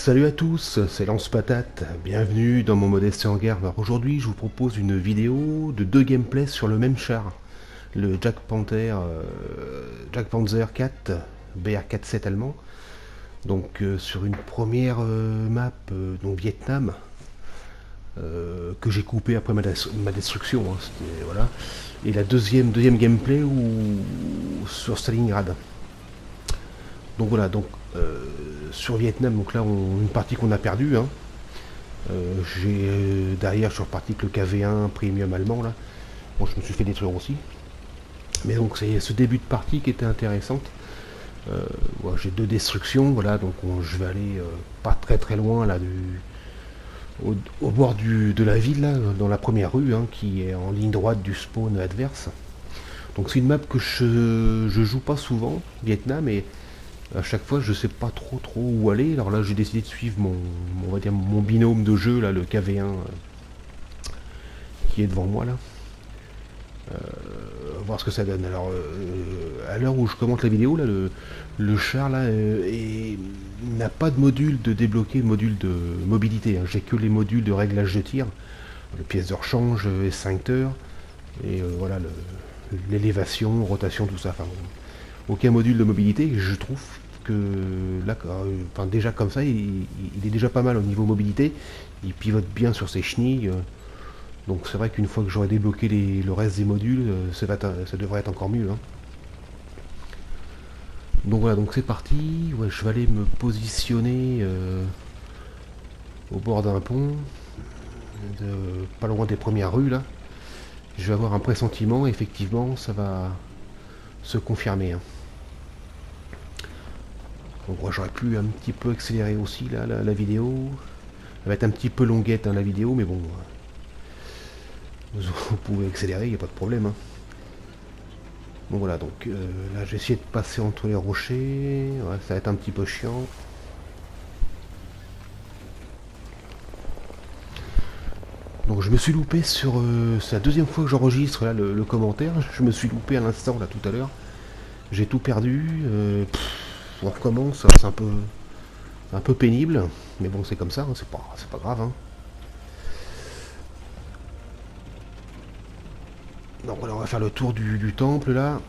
Salut à tous, c'est Lance Patate, bienvenue dans mon modeste hangar. Alors aujourd'hui je vous propose une vidéo de deux gameplays sur le même char, le Jack Panzer 4 BR47 allemand. Donc sur une première map, donc Vietnam, que j'ai coupé après ma destruction, hein, voilà. Et la deuxième gameplay sur Stalingrad. Donc voilà, donc sur Vietnam, donc là une partie qu'on a perdue, hein. Derrière, je suis reparti avec le KV1 premium allemand là. Bon, je me suis fait détruire aussi. Mais donc c'est ce début de partie qui était intéressante. Voilà, j'ai deux destructions, voilà, donc je vais aller pas très loin là au bord de la ville là, dans la première rue, hein, qui est en ligne droite du spawn adverse. Donc c'est une map que je joue pas souvent, Vietnam, et à chaque fois je sais pas trop où aller. Alors là j'ai décidé de suivre on va dire mon binôme de jeu là, le KV1 qui est devant moi là. Voir ce que ça donne. Alors à l'heure où je commente la vidéo là, le char là n'a pas de module de débloquer, module de mobilité, hein. J'ai que les modules de réglage de tir, le pièce de rechange, extincteur et voilà l'élévation, rotation, tout ça. Enfin, aucun module de mobilité. Je trouve que là, enfin, déjà comme ça, il est déjà pas mal au niveau mobilité. Il pivote bien sur ses chenilles. Donc c'est vrai qu'une fois que j'aurai débloqué le reste des modules, ça devrait être encore mieux, hein. Donc voilà, donc c'est parti. Ouais, je vais aller me positionner au bord d'un pont, pas loin des premières rues là. Je vais avoir un pressentiment, effectivement, ça va se confirmer, hein. Donc ouais, j'aurais pu un petit peu accélérer aussi là, la vidéo. Elle va être un petit peu longuette, hein, la vidéo, mais bon, vous pouvez accélérer, il n'y a pas de problème, hein. Bon voilà, donc là j'ai essayé de passer entre les rochers, ouais, ça va être un petit peu chiant. Donc je me suis loupé sur... c'est la deuxième fois que j'enregistre là le commentaire, je me suis loupé à l'instant là tout à l'heure. J'ai tout perdu, on recommence, c'est un peu pénible, mais bon c'est comme ça, hein, c'est pas grave, hein. Donc voilà, on va faire le tour du temple là.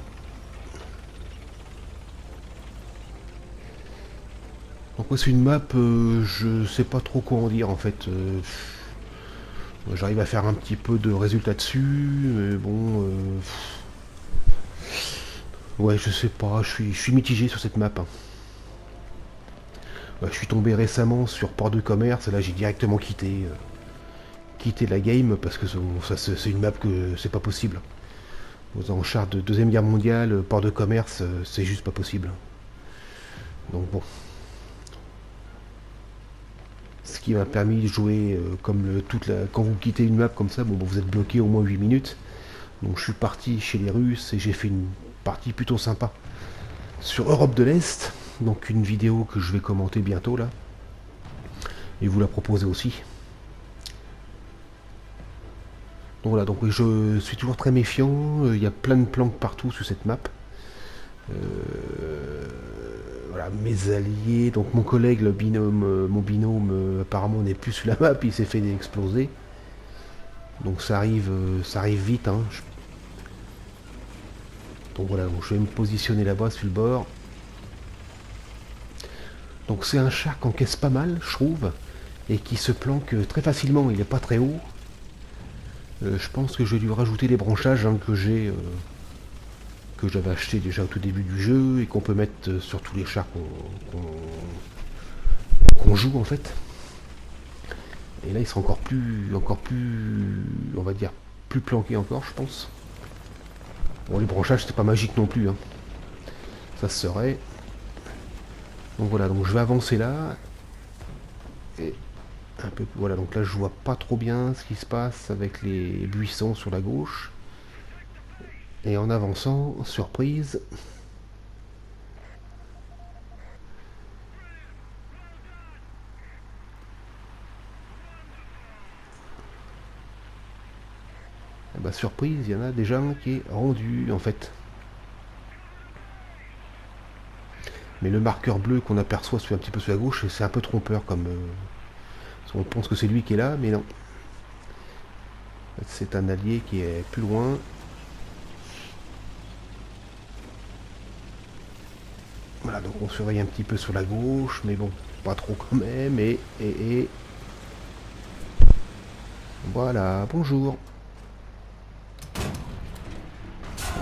Donc ouais, c'est une map, je sais pas trop quoi en dire en fait. J'arrive à faire un petit peu de résultats dessus, mais bon... ouais, je sais pas, je suis mitigé sur cette map, hein. Ouais, je suis tombé récemment sur Port de Commerce, et là j'ai directement quitté la game, parce que c'est une map que c'est pas possible. En char de Deuxième Guerre mondiale, Port de Commerce, c'est juste pas possible. Donc bon. Ce qui m'a permis de jouer quand vous quittez une map comme ça, bon, vous êtes bloqué au moins 8 minutes. Donc je suis parti chez les Russes et j'ai fait une partie plutôt sympa sur Europe de l'Est. Donc une vidéo que je vais commenter bientôt là. Et vous la proposer aussi. Donc voilà, donc je suis toujours très méfiant. Il y a plein de planques partout sur cette map. Voilà, mes alliés, donc mon collègue, mon binôme, apparemment n'est plus sur la map, il s'est fait exploser. Donc ça arrive vite, hein. Donc voilà, donc je vais me positionner là-bas sur le bord. Donc c'est un char qui encaisse pas mal, je trouve, et qui se planque très facilement. Il n'est pas très haut. Je pense que je vais lui rajouter les branchages, hein, que j'avais acheté déjà au tout début du jeu et qu'on peut mettre sur tous les chars qu'on joue en fait. Et là il sera encore plus, on va dire, plus planqué encore, je pense. Bon, les branchages c'est pas magique non plus, hein. Ça se serait. Donc voilà, donc je vais avancer là. Et un peu, voilà, donc là je vois pas trop bien ce qui se passe avec les buissons sur la gauche. Et en avançant, surprise. Eh ben, surprise, il y en a déjà un qui est rendu en fait. Mais le marqueur bleu qu'on aperçoit un petit peu sur la gauche, c'est un peu trompeur comme... on pense que c'est lui qui est là, mais non. C'est un allié qui est plus loin. Voilà, donc on surveille un petit peu sur la gauche, mais bon, pas trop quand même, et... Voilà, bonjour.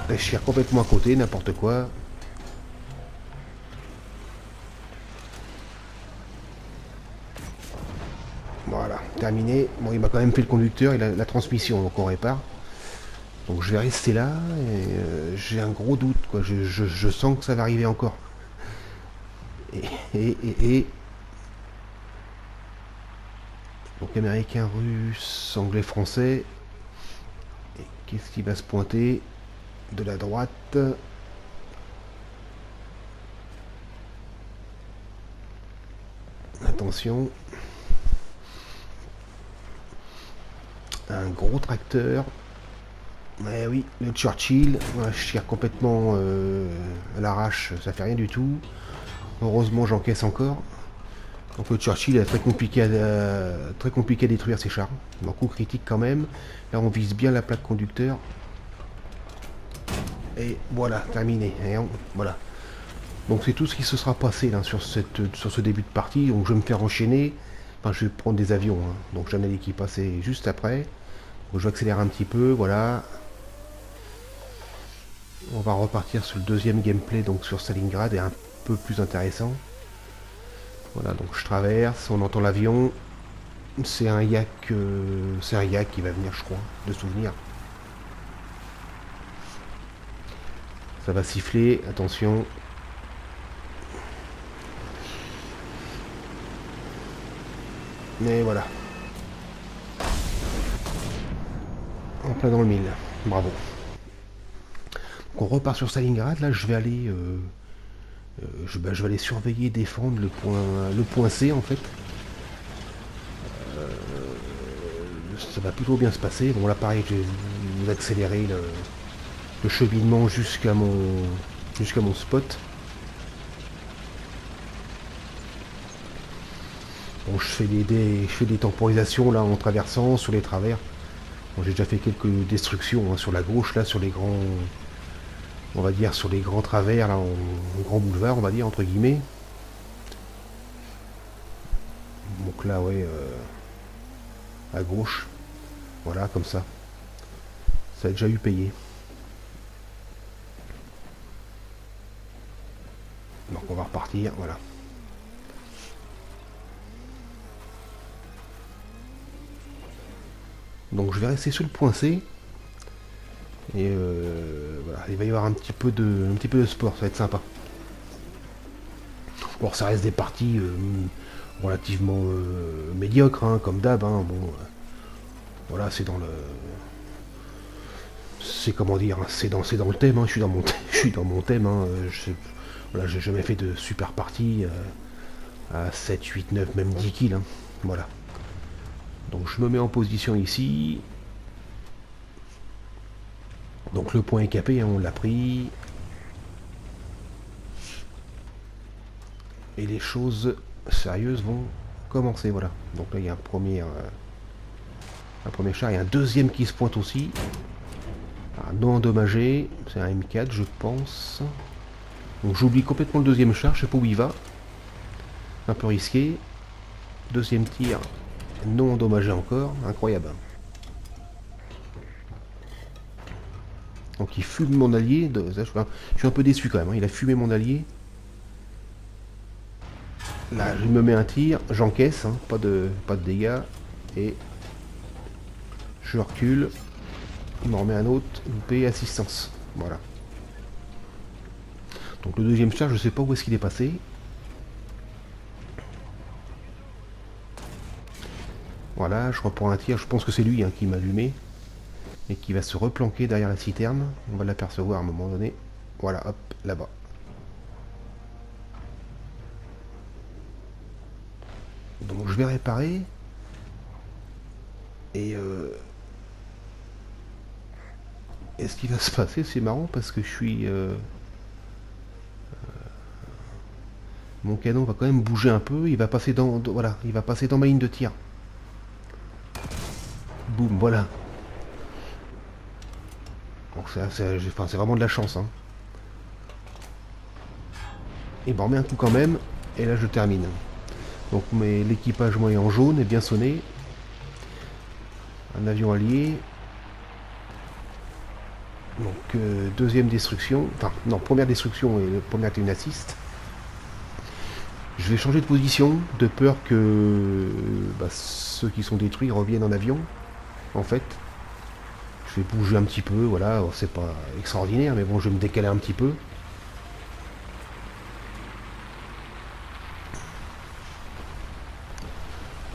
Je tire complètement à côté, n'importe quoi. Voilà, terminé. Bon, il m'a quand même fait le conducteur et la transmission, donc on répare. Donc je vais rester là, et j'ai un gros doute, quoi. Je sens que ça va arriver encore. Et donc américain, russe, anglais, français. Et qu'est-ce qui va se pointer de la droite? Attention. Un gros tracteur. Ouais, oui, le Churchill. Ouais, je tire complètement à l'arrache, ça fait rien du tout. Heureusement, j'encaisse encore. Donc le Churchill est très compliqué à détruire ces chars. Donc coup critique quand même. Là, on vise bien la plaque conducteur. Et voilà, terminé. Voilà. Donc c'est tout ce qui se sera passé là, sur ce début de partie. Donc je vais me faire enchaîner. Enfin, je vais prendre des avions. Hein. Donc j'en ai qui passer juste après. Donc, je vais accélérer un petit peu. Voilà. On va repartir sur le deuxième gameplay, donc sur Stalingrad, et un peu plus intéressant. Voilà, donc je traverse, on entend l'avion. C'est un yak qui va venir, je crois, de souvenir. Ça va siffler, attention. Mais voilà. En plein dans le mille. Bravo. Donc on repart sur Stalingrad. Là, je vais aller... je vais aller surveiller, défendre le point C, en fait. Ça va plutôt bien se passer. Bon, là, pareil, je vais vous accélérer le cheminement jusqu'à mon spot. Bon, je fais des temporisations là en traversant sur les travers. Bon, j'ai déjà fait quelques destructions hein, sur la gauche là, sur les grands, on va dire sur les grands travers là, en grand boulevard, on va dire entre guillemets. Donc là, ouais, à gauche, voilà, comme ça. Ça a déjà eu payé. Donc on va repartir, voilà. Donc je vais rester sur le point C. Et voilà, il va y avoir un petit peu de sport, ça va être sympa. Bon, ça reste des parties relativement médiocres, hein, comme d'hab. Hein, bon, voilà, c'est dans le, c'est comment dire, hein, c'est dans le thème. Hein, je suis dans mon thème. Hein, voilà, j'ai jamais fait de super partie à 7, 8, 9, même 10 kills. Hein, voilà. Donc je me mets en position ici. Donc le point est capé, hein, on l'a pris. Et les choses sérieuses vont commencer, voilà. Donc là il y a un premier char et un deuxième qui se pointe aussi. Ah, non endommagé, c'est un M4 je pense. Donc j'oublie complètement le deuxième char, je sais pas où il va. Un peu risqué. Deuxième tir, non endommagé encore, incroyable. Donc il fume mon allié, je suis un peu déçu quand même, hein. Il a fumé mon allié. Là je me mets un tir, j'encaisse, hein, pas de dégâts. Et je recule. Il m'en remet un autre, loupé, assistance. Voilà. Donc le deuxième char, je sais pas où est-ce qu'il est passé. Voilà, je reprends un tir, je pense que c'est lui hein, qui m'a allumé. Et qui va se replanquer derrière la citerne. On va l'apercevoir à un moment donné. Voilà, hop, là-bas. Donc je vais réparer. Et ce qui va se passer, c'est marrant parce que je suis... Mon canon va quand même bouger un peu, il va passer voilà, il va passer dans ma ligne de tir. Boum, voilà. Bon, c'est vraiment de la chance, hein. Et ben on met un coup quand même, et là je termine. Donc l'équipage moyen en jaune est bien sonné. Un avion allié. Donc deuxième destruction, enfin non, première destruction et première qui est une assist. Je vais changer de position, de peur que ceux qui sont détruits reviennent en avion, en fait. Je vais bouger un petit peu, voilà, c'est pas extraordinaire, mais bon, je vais me décaler un petit peu.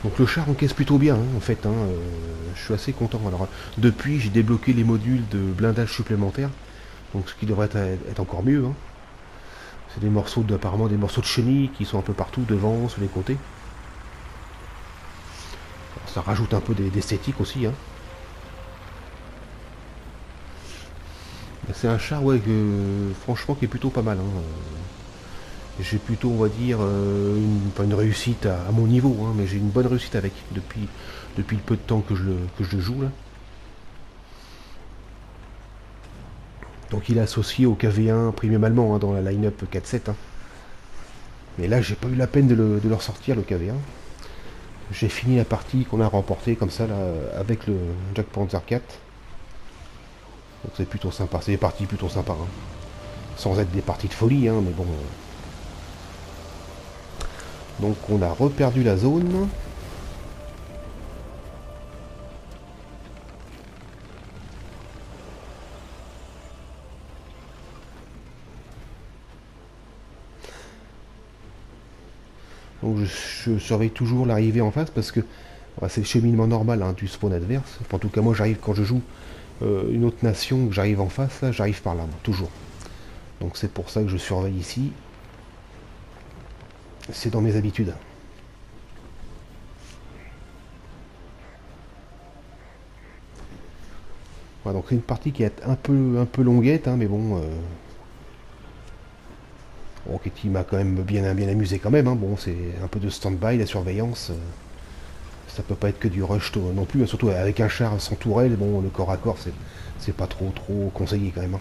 Donc le char encaisse plutôt bien, hein, en fait, hein, je suis assez content. Alors depuis, j'ai débloqué les modules de blindage supplémentaires, donc ce qui devrait être encore mieux, hein. C'est des morceaux apparemment des morceaux de chenilles qui sont un peu partout, devant, sur les côtés. Alors, ça rajoute un peu d'esthétique aussi, hein. C'est un char, ouais, franchement, qui est plutôt pas mal, hein. J'ai plutôt, on va dire, pas une réussite à mon niveau, hein, mais j'ai une bonne réussite avec, depuis le peu de temps que je le joue, là. Donc il est associé au KV1 premium allemand, hein, dans la line-up 4.7, hein. Mais là, j'ai pas eu la peine de leur sortir le KV1. J'ai fini la partie qu'on a remportée comme ça, là, avec le Jack Panzer 4. Donc c'est plutôt sympa, c'est des parties plutôt sympas, hein. Sans être des parties de folie, hein, mais bon. Donc on a reperdu la zone. Donc je surveille toujours l'arrivée en face parce que c'est le cheminement normal, hein, du spawn adverse. Enfin, en tout cas, moi j'arrive quand je joue une autre nation, que j'arrive en face, là, j'arrive par là, moi, toujours. Donc c'est pour ça que je surveille ici. C'est dans mes habitudes. Voilà, donc c'est une partie qui est un peu longuette, hein, mais bon. Bon, qui m'a quand même bien amusé quand même, hein. Bon, c'est un peu de stand-by, la surveillance. Ça peut pas être que du rush non plus, hein, surtout avec un char sans tourelle, bon, le corps à corps, c'est pas trop conseillé quand même, hein.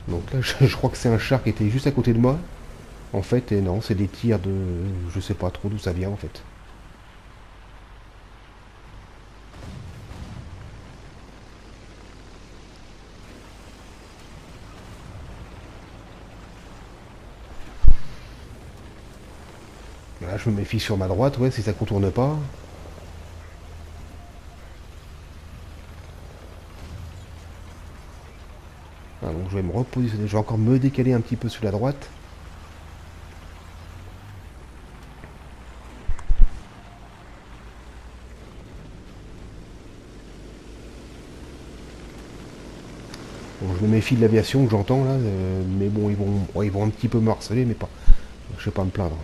Donc là, je crois que c'est un char qui était juste à côté de moi, en fait, et non, c'est des tirs de... Je sais pas trop d'où ça vient, en fait. Là, je me méfie sur ma droite, ouais, si ça contourne pas. Ah, donc je vais me repositionner, je vais encore me décaler un petit peu sur la droite. Bon, je me méfie de l'aviation que j'entends là, mais bon, ils vont un petit peu me harceler, mais pas. Je vais pas me plaindre.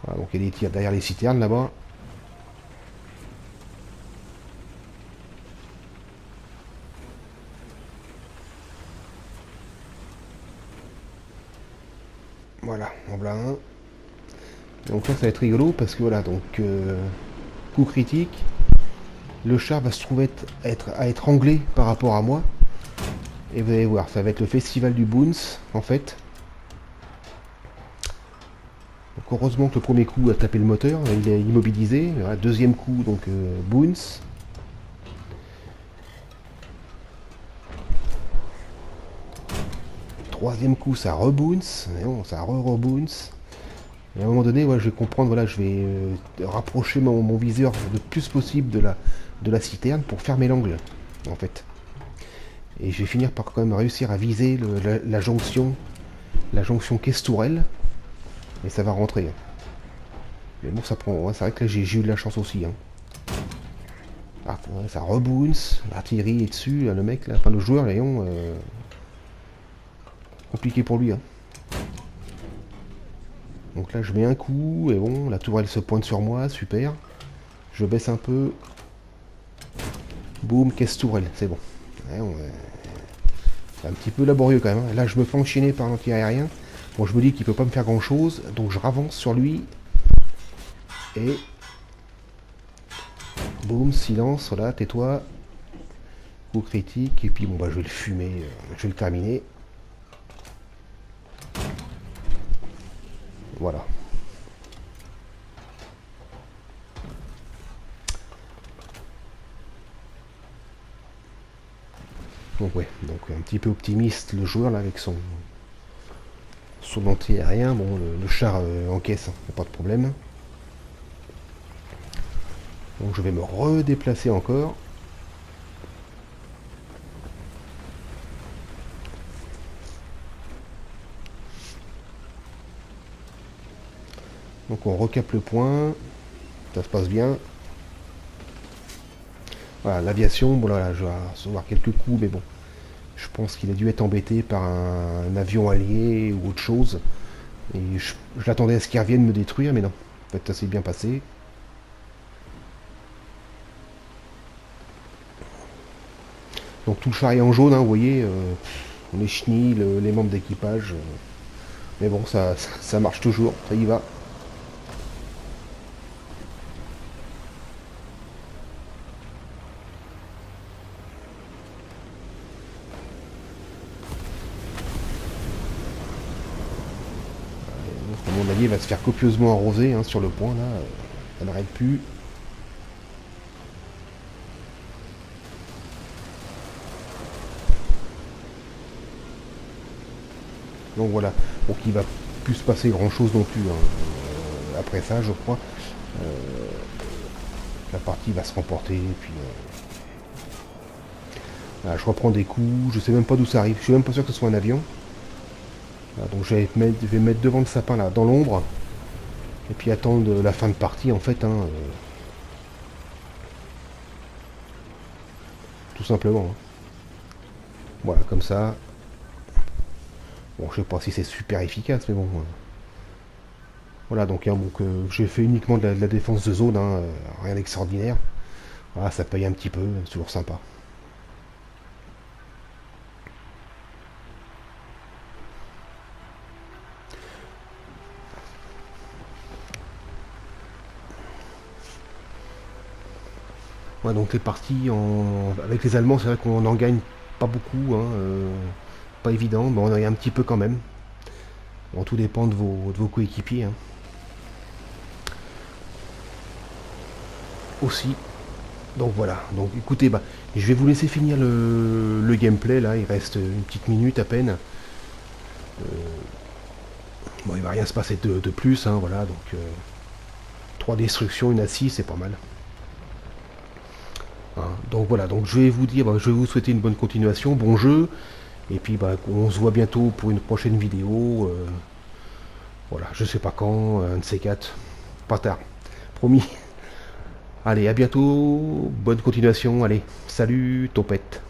Voilà, donc il y a des tirs derrière les citernes là-bas. Voilà, en voilà un. Donc là, ça va être rigolo parce que voilà, donc coup critique, le char va se trouver à être anglais par rapport à moi. Et vous allez voir, ça va être le festival du Boons, en fait. Donc heureusement que le premier coup a tapé le moteur, il est immobilisé. Voilà, deuxième coup, donc Boons. Troisième coup, ça reboons. Non, ça reboons. Et à un moment donné, ouais, je vais comprendre, voilà, je vais rapprocher mon viseur le plus possible de la citerne pour fermer l'angle, en fait. Et je vais finir par quand même réussir à viser la jonction caisse-tourelle. Et ça va rentrer. Mais bon, ça prend. Ouais, c'est vrai que là, j'ai eu de la chance aussi, hein. Ah, ouais, ça rebounce, l'artillerie est dessus, là, le mec, là, enfin le joueur, Léon, compliqué pour lui, hein. Donc là, je mets un coup, et bon, la tourelle se pointe sur moi, super. Je baisse un peu. Boum, caisse tourelle, c'est bon. Ouais, c'est un petit peu laborieux quand même. Là, je me fais enchaîner par l'anti-aérien. Bon, je me dis qu'il peut pas me faire grand chose, donc je ravance sur lui. Et boum, silence, voilà, tais-toi. Coup critique, et puis bon, bah, je vais le fumer, je vais le terminer. Voilà. Donc ouais, donc un petit peu optimiste le joueur là avec son anti-aérien. Bon, le char encaisse, hein, pas de problème. Donc je vais me redéplacer encore. Donc on recape le point. Ça se passe bien. Voilà, l'aviation, bon là, je vais recevoir quelques coups, mais bon. Je pense qu'il a dû être embêté par un avion allié ou autre chose. Et je l'attendais à ce qu'il revienne me détruire, mais non. En fait, ça s'est bien passé. Donc tout le char est en jaune, hein, vous voyez. Les chenilles, les membres d'équipage. Mais bon, ça marche toujours, ça y va. Donc, mon allié va se faire copieusement arroser hein, sur le point, là. Ça n'arrête plus. Donc voilà. Donc il va plus se passer grand chose non plus. Hein. Après ça, je crois. La partie va se remporter. Puis voilà, je reprends des coups. Je sais même pas d'où ça arrive. Je suis même pas sûr que ce soit un avion. Voilà, donc je vais me mettre devant le sapin là, dans l'ombre. Et puis attendre la fin de partie en fait. Hein, tout simplement. Hein. Voilà, comme ça. Bon, je sais pas si c'est super efficace, mais bon. Voilà, donc, hein, donc j'ai fait uniquement de la défense de zone, hein, rien d'extraordinaire. Voilà, ça paye un petit peu, c'est toujours sympa. Ouais, donc les parties avec les Allemands, c'est vrai qu'on en gagne pas beaucoup, hein, pas évident, mais on en gagne un petit peu quand même. Bon, tout dépend de vos coéquipiers. Hein. Aussi. Donc voilà, donc écoutez, bah, je vais vous laisser finir le gameplay là, il reste une petite minute à peine. Bon, il va rien se passer de plus, hein, voilà, donc 3 destructions, une assise, c'est pas mal. Hein, donc voilà, donc je vais vous dire, bah, je vais vous souhaiter une bonne continuation, bon jeu, et puis bah, on se voit bientôt pour une prochaine vidéo. Voilà, je sais pas quand, un de ces quatre, pas tard, promis. Allez, à bientôt, bonne continuation, allez, salut, topette.